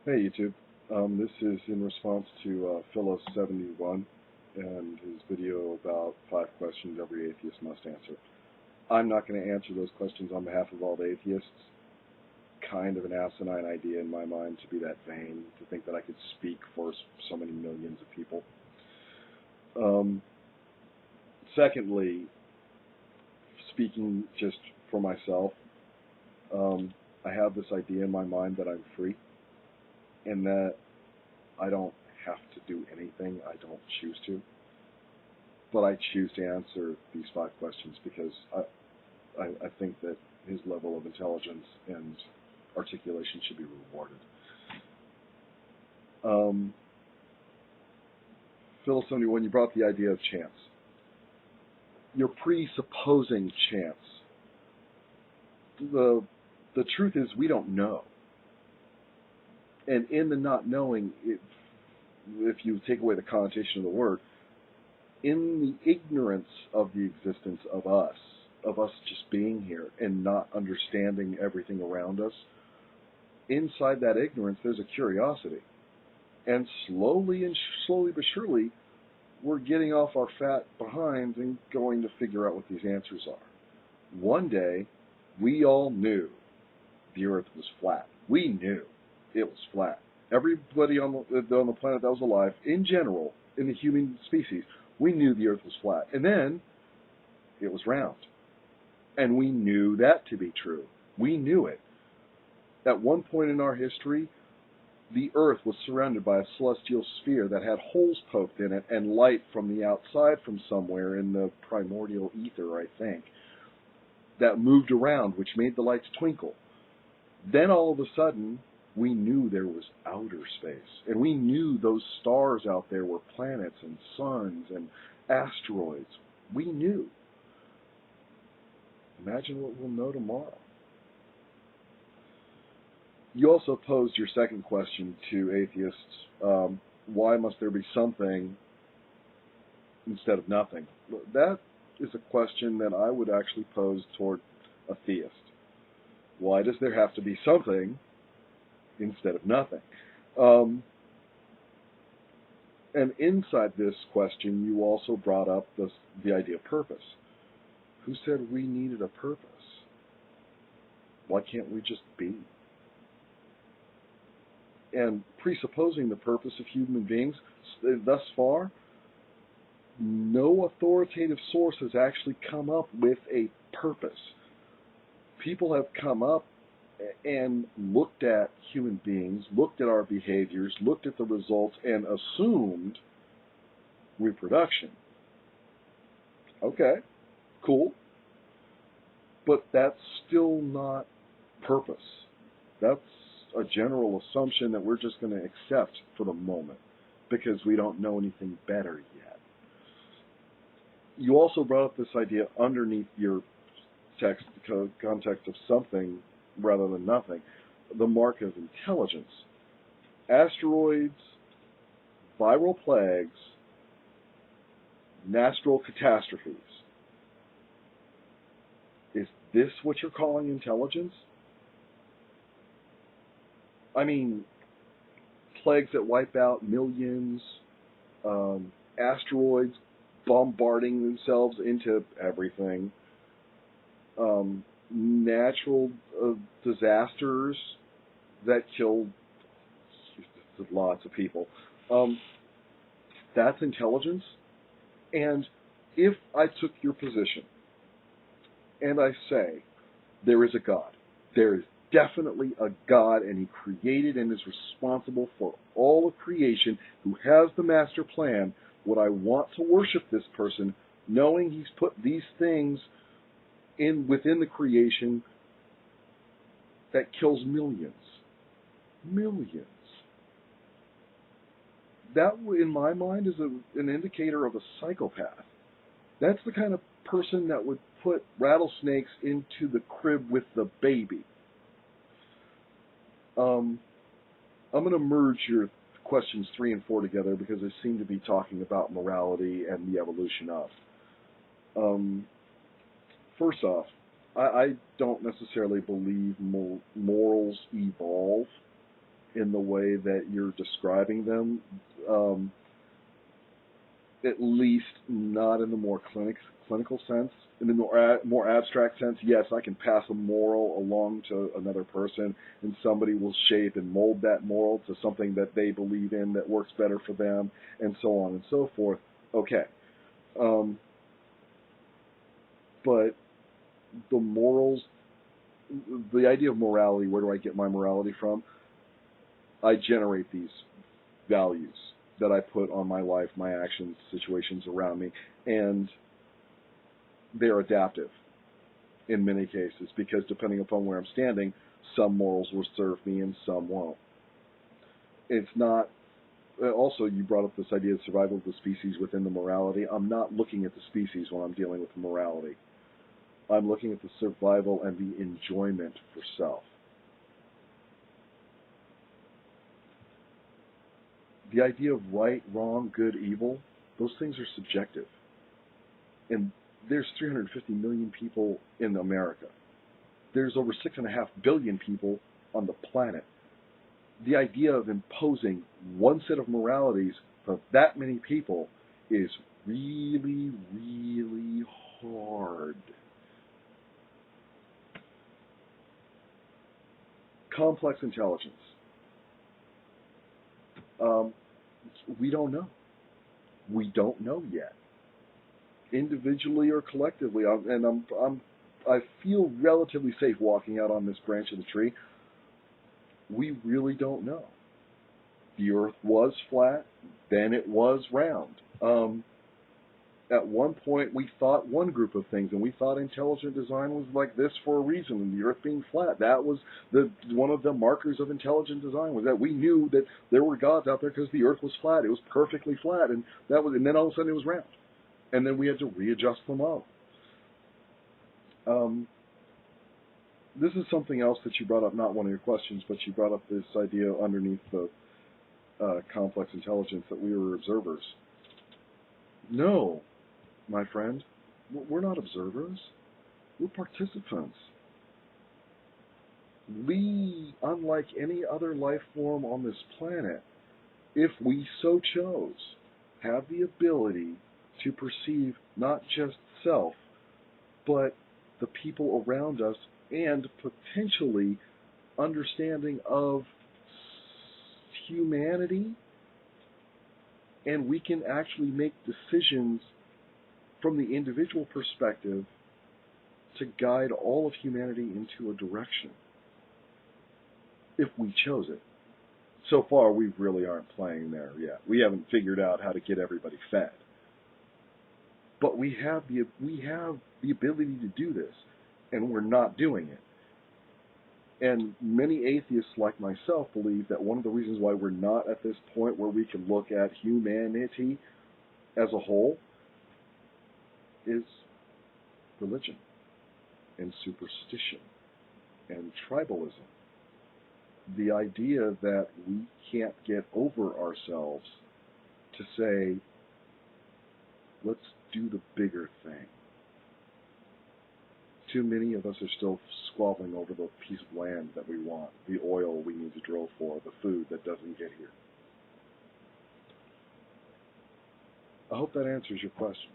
Hey YouTube, this is in response to Philo71 and his video about 5 questions every atheist must answer. I'm not going to answer those questions on behalf of all the atheists. Kind of an asinine idea in my mind to be that vain, to think that I could speak for so many millions of people. Secondly, speaking just for myself, I have this idea in my mind that I'm free, and that I don't have to do anything I don't choose to, but I choose to answer these 5 questions because I think that his level of intelligence and articulation should be rewarded. Phil71, you brought the idea of chance. You're presupposing chance. The truth is we don't know. And in the not knowing, if you take away the connotation of the word, in the ignorance of the existence of us just being here and not understanding everything around us, inside that ignorance there's a curiosity. And slowly but surely, we're getting off our fat behinds and going to figure out what these answers are. One day, we all knew the Earth was flat. We knew it was flat. Everybody on the planet that was alive, in general, in the human species, we knew the Earth was flat. And then, it was round. And we knew that to be true. We knew it. At one point in our history, the Earth was surrounded by a celestial sphere that had holes poked in it and light from the outside from somewhere in the primordial ether, I think, that moved around, which made the lights twinkle. Then all of a sudden, we knew there was outer space. And we knew those stars out there were planets and suns and asteroids. We knew. Imagine what we'll know tomorrow. You also posed your second question to atheists. Why must there be something instead of nothing? That is a question that I would actually pose toward a theist. Why does there have to be something instead of nothing? And inside this question, you also brought up the idea of purpose. Who said we needed a purpose? Why can't we just be? And presupposing the purpose of human beings, thus far, no authoritative source has actually come up with a purpose. People have come up and looked at human beings, looked at our behaviors, looked at the results, and assumed reproduction. Okay, cool. But that's still not purpose. That's a general assumption that we're just going to accept for the moment because we don't know anything better yet. You also brought up this idea underneath your text, context of something rather than nothing, the mark of intelligence. Asteroids, viral plagues, natural catastrophes. Is this what you're calling intelligence? I mean, plagues that wipe out millions, asteroids bombarding themselves into everything, natural disasters that killed lots of people. That's intelligence. And if I took your position and I say there is a God, there is definitely a God, and he created and is responsible for all of creation, who has the master plan, would I want to worship this person knowing he's put these things within the creation that kills millions? Millions. That, in my mind, is an indicator of a psychopath. That's the kind of person that would put rattlesnakes into the crib with the baby. I'm going to merge your questions 3 and 4 together because they seem to be talking about morality and the evolution of. First off, I don't necessarily believe morals evolve in the way that you're describing them, at least not in the more clinical sense. In the more abstract sense, yes, I can pass a moral along to another person, and somebody will shape and mold that moral to something that they believe in that works better for them, and so on and so forth. Okay. But the morals, the idea of morality, where do I get my morality from? I generate these values that I put on my life, my actions, situations around me, and they're adaptive in many cases, because depending upon where I'm standing, some morals will serve me and some won't. It's not, also you brought up this idea of survival of the species within the morality. I'm not looking at the species when I'm dealing with morality. I'm looking at the survival and the enjoyment for self. The idea of right, wrong, good, evil, those things are subjective. And there's 350 million people in America. There's over 6.5 billion people on the planet. The idea of imposing one set of moralities for that many people is really, really hard. Complex intelligence. We don't know. We don't know yet. Individually or collectively, I feel relatively safe walking out on this branch of the tree. We really don't know. The Earth was flat, then it was round. At one point, we thought one group of things, and we thought intelligent design was like this for a reason, and the Earth being flat. That was one of the markers of intelligent design, was that we knew that there were gods out there because the Earth was flat. It was perfectly flat, and then all of a sudden it was round. And then we had to readjust them up. This is something else that you brought up, not one of your questions, but you brought up this idea underneath the complex intelligence that we were observers. No, my friend, we're not observers. We're participants. We, unlike any other life form on this planet, if we so chose, have the ability to perceive not just self, but the people around us, and potentially understanding of humanity, and we can actually make decisions from the individual perspective to guide all of humanity into a direction, if we chose it. So far, we really aren't playing there yet. We haven't figured out how to get everybody fed. But we have the ability to do this, and we're not doing it. And many atheists like myself believe that one of the reasons why we're not at this point where we can look at humanity as a whole is religion and superstition and tribalism. The idea that we can't get over ourselves to say, let's do the bigger thing. Too many of us are still squabbling over the piece of land that we want, the oil we need to drill for, the food that doesn't get here. I hope that answers your questions.